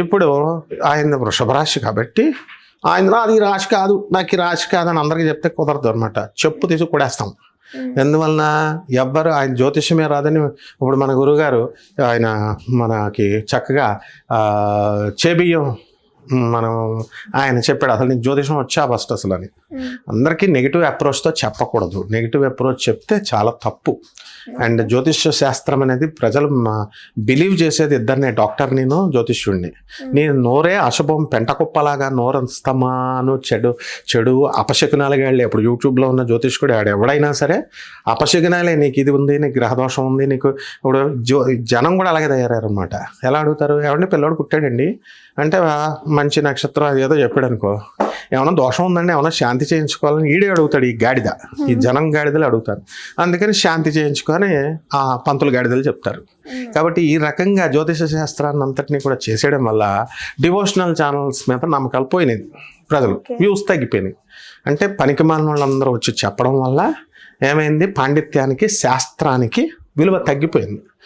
ఇప్పుడు ఆయన వృషభ రాశి కాబట్టి ఆయన అది రాశి కాదు, నాకు ఈ రాశి కాదని అందరికీ చెప్తే కుదరదు అనమాట. చెప్పు తీసి కొడేస్తాం. ఎందువలన ఎవ్వరు ఆయన జ్యోతిష్యమే రాదని, ఇప్పుడు మన గురువుగారు ఆయన మనకి చక్కగా చేబియ్యం మనం ఆయన చెప్పాడు, అసలు నీకు జ్యోతిషం వచ్చా ఫస్ట్ అసలు అని. అందరికీ నెగిటివ్ అప్రోచ్తో చెప్పకూడదు. నెగిటివ్ అప్రోచ్ చెప్తే చాలా తప్పు. అండ్ జ్యోతిష్య శాస్త్రం అనేది ప్రజలు బిలీవ్ చేసేది ఇద్దరినే, డాక్టర్ని జ్యోతిష్యుడిని. నేను నోరే అశుభం పెంటకుప్పలాగా నోరంస్తమాను చెడు అపశకునాలుగా వెళ్ళి, ఇప్పుడు యూట్యూబ్లో ఉన్న జ్యోతిష్కుడు ఎవడైనా సరే అపశకునాలే, నీకు ఇది ఉంది, నీకు గ్రహదోషం ఉంది, నీకు ఇప్పుడు జనం కూడా అలాగే తయారయ్యారు అనమాట. ఎలా అడుగుతారు, ఎవరిని పిల్లోడు పుట్టాడండి అంటే మంచి నక్షత్రం అది ఏదో చెప్పాడు అనుకో, ఏమైనా దోషం ఉందండి, ఏమైనా శాంతి చేయించుకోవాలని ఈడే అడుగుతాడు. ఈ గాడిద, ఈ జనం గాడిదలు అడుగుతారు. అందుకని శాంతి చేయించుకొని ఆ పంతులు గాడిదలు చెప్తారు. కాబట్టి ఈ రకంగా జ్యోతిష శాస్త్రాన్ని అంతటినీ కూడా చేసేయడం వల్ల డివోషనల్ ఛానల్స్ మీద నమ్మకాలు పోయినాయి, ప్రజలు వ్యూస్ తగ్గిపోయినాయి. అంటే పనికిమాలిన వాళ్ళందరూ వచ్చి చెప్పడం వల్ల ఏమైంది, పాండిత్యానికి శాస్త్రానికి విలువ తగ్గిపోయింది.